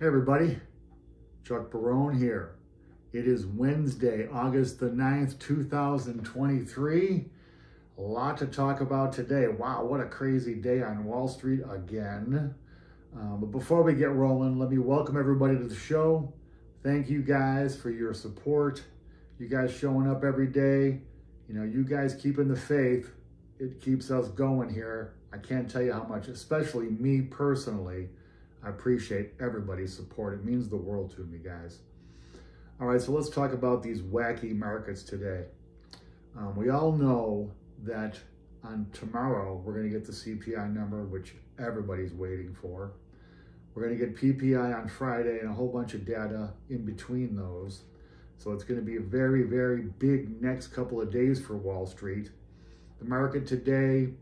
Hey everybody, Chuck Barone here. It is Wednesday, August the 9th, 2023. A lot to talk about today. Wow, what a crazy day on Wall Street again. But before we get rolling, let me welcome everybody to the show. Thank you guys for your support. You guys showing up every day. You know, you guys keeping the faith. It keeps us going here. I can't tell you how much, especially me personally, I appreciate everybody's support. It means the world to me, guys. All right, so let's talk about these wacky markets today. We all know that on tomorrow, we're going to get the CPI number, which everybody's waiting for. We're going to get PPI on Friday and a whole bunch of data in between those. So it's going to be a very, very big next couple of days for Wall Street. The market today,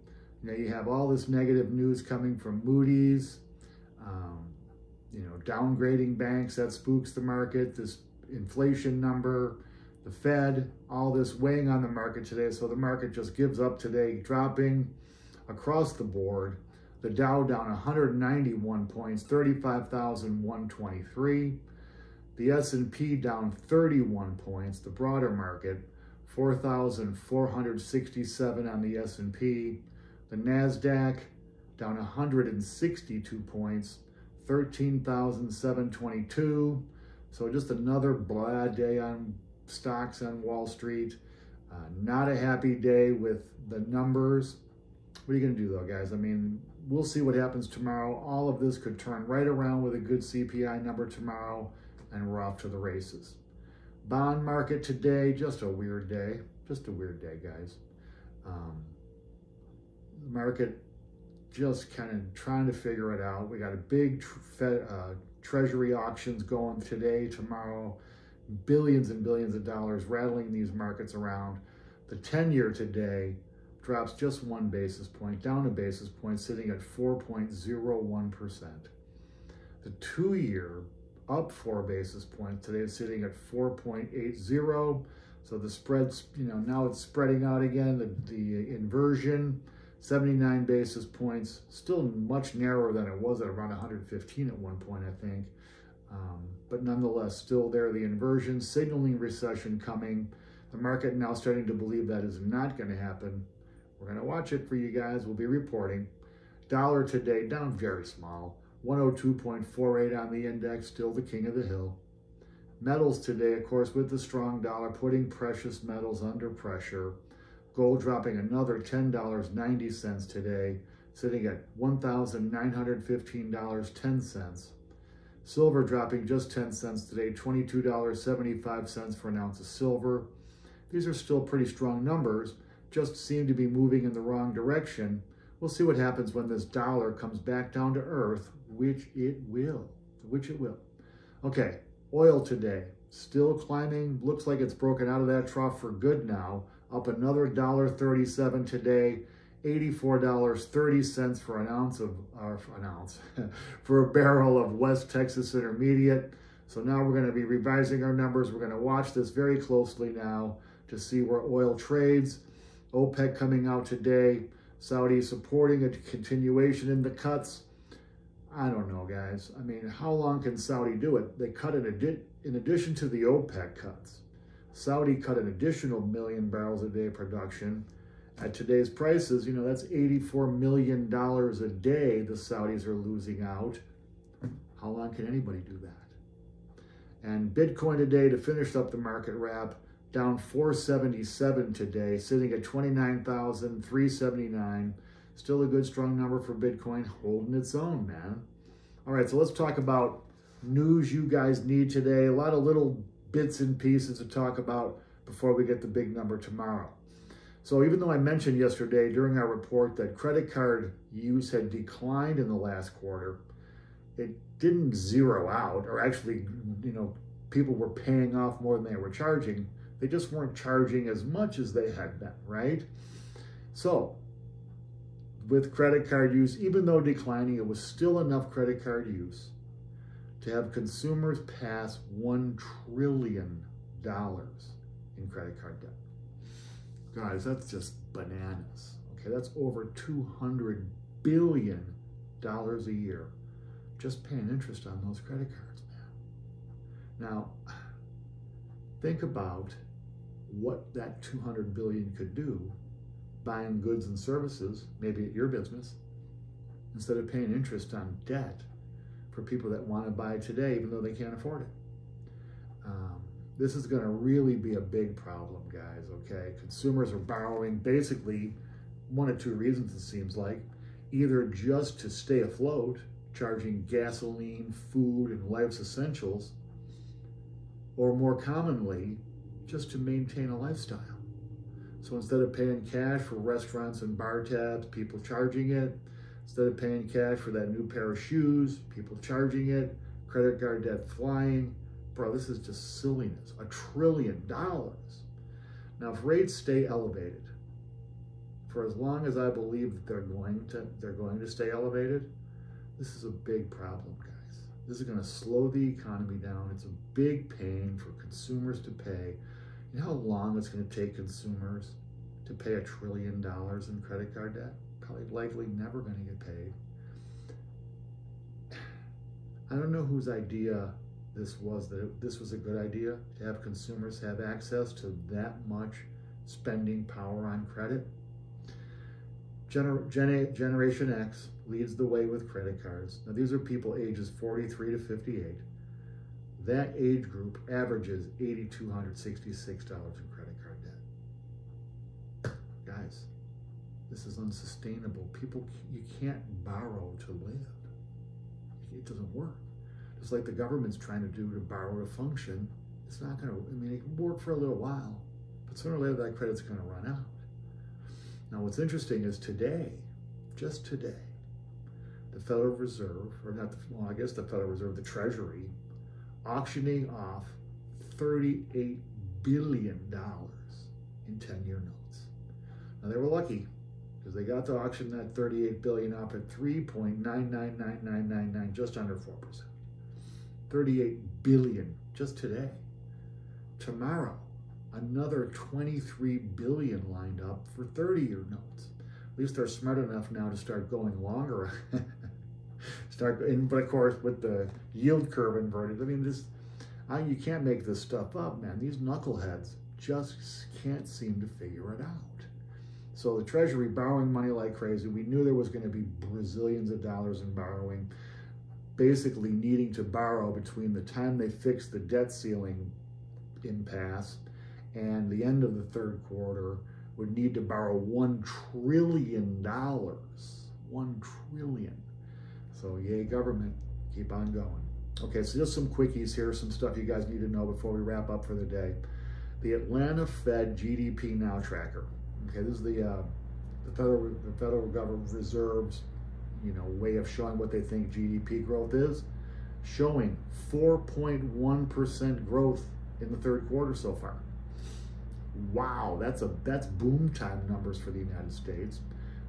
you have all this negative news coming from Moody's, downgrading banks, that spooks the market, this inflation number, the Fed, all this weighing on the market today. So the market just gives up today, dropping across the board. The Dow down 191 points, 35,123. The S&P down 31 points, the broader market, 4,467 on the S&P. The NASDAQ down 162 points, 13,722. So just another blah day on stocks on Wall Street. Not a happy day with the numbers. What are you going to do though, guys? I mean, we'll see what happens tomorrow. All of this could turn right around with a good CPI number tomorrow, and we're off to the races. Bond market today, just a weird day. Just a weird day, guys. The market just kind of trying to figure it out. We got a big treasury auctions going today, tomorrow, billions and billions of dollars rattling these markets around. The 10-year today drops just 1 basis point, down a basis point, sitting at 4.01%. The 2-year up 4 basis points today, is sitting at 4.80. So the spreads, now it's spreading out again. The inversion, 79 basis points, still much narrower than it was at around 115 at one point, I think. But nonetheless, still there, the inversion, signaling recession coming. The market now starting to believe that is not going to happen. We're going to watch it for you guys. We'll be reporting. Dollar today down very small, 102.48 on the index, still the king of the hill. Metals today, of course, with the strong dollar, putting precious metals under pressure. Gold dropping another $10.90 today, sitting at $1,915.10. Silver dropping just 10 cents today, $22.75 for an ounce of silver. These are still pretty strong numbers, just seem to be moving in the wrong direction. We'll see what happens when this dollar comes back down to earth, which it will. Okay, oil today, still climbing. Looks like it's broken out of that trough for good now. Up another $1.37 today, $84.30 for for a barrel of West Texas Intermediate. So now we're going to be revising our numbers. We're going to watch this very closely now to see where oil trades. OPEC coming out today. Saudi supporting a continuation in the cuts. I don't know, guys. I mean, how long can Saudi do it? They cut in addition to the OPEC cuts. Saudi cut an additional 1 million barrels a day production. At today's prices, that's $84 million a day the Saudis are losing out. How long can anybody do that? And Bitcoin today, to finish up the market wrap, down 477 today, sitting at 29,379. Still a good, strong number for Bitcoin, holding its own, man. All right, so let's talk about news you guys need today. A lot of little bits and pieces to talk about before we get the big number tomorrow. So even though I mentioned yesterday during our report that credit card use had declined in the last quarter, it didn't zero out, or actually, people were paying off more than they were charging. They just weren't charging as much as they had been, right? So with credit card use, even though declining, it was still enough credit card use to have consumers pass $1 trillion in credit card debt. Guys, that's just bananas. Okay, that's over $200 billion a year just paying interest on those credit cards. Now, think about what that 200 billion could do buying goods and services, maybe at your business, instead of paying interest on debt for people that want to buy today, even though they can't afford it. This is going to really be a big problem, guys, okay? Consumers are borrowing basically one of two reasons, it seems like. Either just to stay afloat, charging gasoline, food, and life's essentials, or more commonly, just to maintain a lifestyle. So instead of paying cash for restaurants and bar tabs, people charging it. Instead of paying cash for that new pair of shoes, people charging it. Credit card debt flying. Bro, this is just silliness. $1 trillion. Now, if rates stay elevated, for as long as I believe that they're going to stay elevated, this is a big problem, guys. This is going to slow the economy down. It's a big pain for consumers to pay. You know how long it's going to take consumers to pay $1 trillion in credit card debt? Probably likely never going to get paid. I don't know whose idea this was, that this was a good idea to have consumers have access to that much spending power on credit. Generation X leads the way with credit cards. Now, these are people ages 43 to 58. That age group averages $8,266 in credit card debt. Guys, this is unsustainable. People, you can't borrow to live. It doesn't work. Just like the government's trying to do to borrow to function, it's not going to, I mean, it can work for a little while, but sooner or later that credit's going to run out. Now, what's interesting is today, just today, the Federal Reserve, or not the, well, I guess the Federal Reserve, the Treasury, auctioning off $38 billion in 10-year notes. Now, they were lucky because they got to auction that $38 billion off at 3.999999, just under 4%. $38 billion just today. Tomorrow, another $23 billion lined up for 30-year notes. At least they're smart enough now to start going longer. But of course, with the yield curve inverted, I mean, you can't make this stuff up, man. These knuckleheads just can't seem to figure it out. So the Treasury borrowing money like crazy. We knew there was going to be bazillions of dollars in borrowing, basically needing to borrow between the time they fixed the debt ceiling impasse and the end of the third quarter, would need to borrow $1 trillion. $1 trillion. So yay, government, keep on going. Okay, so just some quickies here, some stuff you guys need to know before we wrap up for the day. The Atlanta Fed GDP Now tracker. Okay, this is the Federal Government Reserve's, way of showing what they think GDP growth is, showing 4.1% growth in the third quarter so far. Wow, that's boom time numbers for the United States.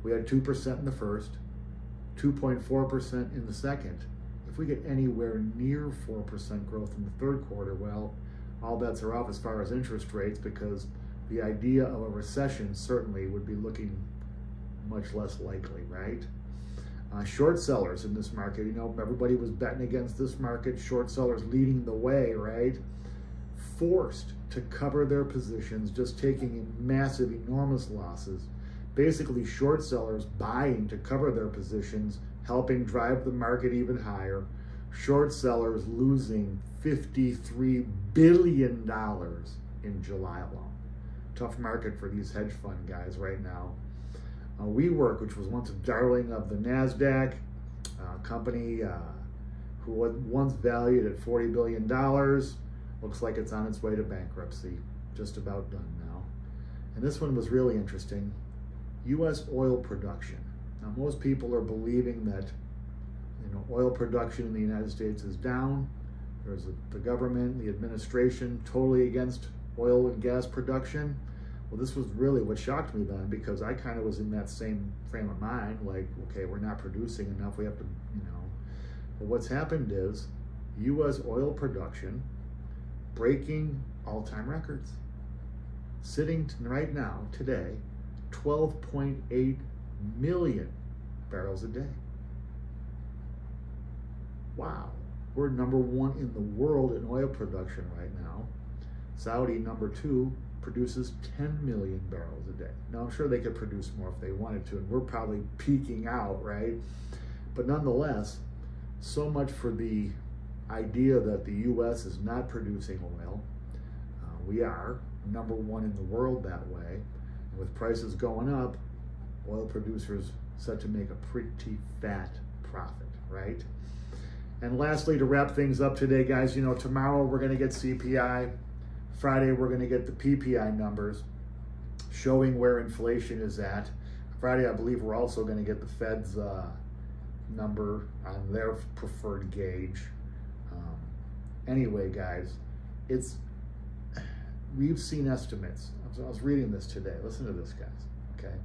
We had 2% in the first, 2.4% in the second. If we get anywhere near 4% growth in the third quarter, well, all bets are off as far as interest rates, because the idea of a recession certainly would be looking much less likely, right? Short sellers in this market, everybody was betting against this market. Short sellers leading the way, right? Forced to cover their positions, just taking in massive, enormous losses. Basically, short sellers buying to cover their positions, helping drive the market even higher. Short sellers losing $53 billion in July alone. Tough market for these hedge fund guys right now. WeWork, which was once a darling of the NASDAQ, company who was once valued at $40 billion, looks like it's on its way to bankruptcy. Just about done now. And this one was really interesting. U.S. oil production. Now, most people are believing that oil production in the United States is down. There's the government, the administration, totally against oil and gas production. Well, this was really what shocked me then, because I kind of was in that same frame of mind, like, okay, we're not producing enough, we have to, But what's happened is U.S. oil production breaking all-time records. Sitting right now, today, 12.8 million barrels a day. Wow. We're number 1 in the world in oil production right now. Saudi, number 2, produces 10 million barrels a day. Now, I'm sure they could produce more if they wanted to, and we're probably peaking out, right? But nonetheless, so much for the idea that the U.S. is not producing oil. We are number 1 in the world that way. And with prices going up, oil producers set to make a pretty fat profit, right? And lastly, to wrap things up today, guys, tomorrow we're going to get CPI. Friday, we're going to get the PPI numbers showing where inflation is at. Friday, I believe we're also going to get the Fed's number on their preferred gauge. Anyway, guys, we've seen estimates. I was reading this today. Listen to this, guys, okay?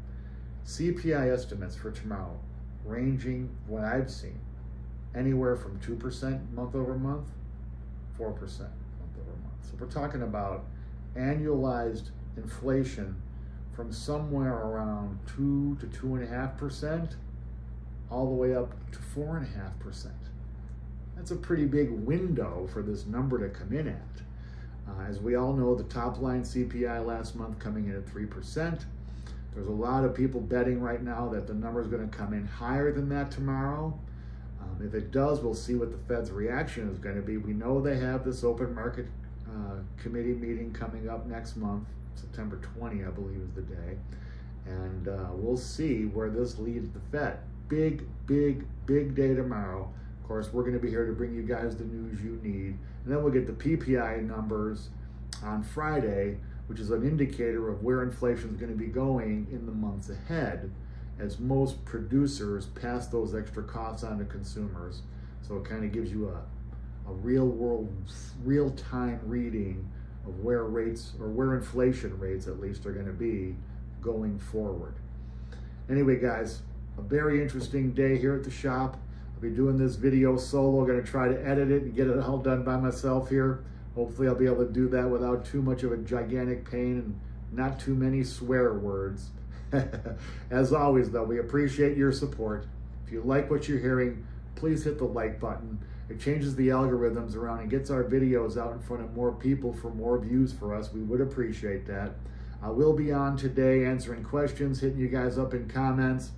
CPI estimates for tomorrow ranging, what I've seen, anywhere from 2% month over month, 4% month over month. So we're talking about annualized inflation from somewhere around 2 to 2.5%, all the way up to 4.5%. That's a pretty big window for this number to come in at. As we all know, the top line CPI last month coming in at 3%. There's a lot of people betting right now that the number is going to come in higher than that tomorrow. If it does, we'll see what the Fed's reaction is going to be. We know they have this open market committee meeting coming up next month, September 20, I believe is the day. And we'll see where this leads the Fed. Big, big, big day tomorrow. Of course, we're going to be here to bring you guys the news you need. And then we'll get the PPI numbers on Friday, which is an indicator of where inflation is going to be going in the months ahead, as most producers pass those extra costs on to consumers. So it kind of gives you a real-time reading of where rates, or where inflation rates at least, are going to be going forward. Anyway, guys, a very interesting day here at the shop. I'll be doing this video solo. I'm going to try to edit it and get it all done by myself here. Hopefully I'll be able to do that without too much of a gigantic pain and not too many swear words. As always, though, we appreciate your support. If you like what you're hearing, please hit the like button. It changes the algorithms around and gets our videos out in front of more people for more views for us. We would appreciate that. I will be on today answering questions, hitting you guys up in comments.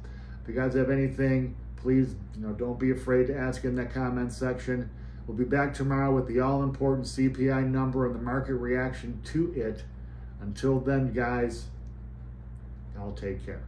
If you guys have anything, please, don't be afraid to ask in the comment section. We'll be back tomorrow with the all-important CPI number and the market reaction to it. Until then, guys, y'all take care.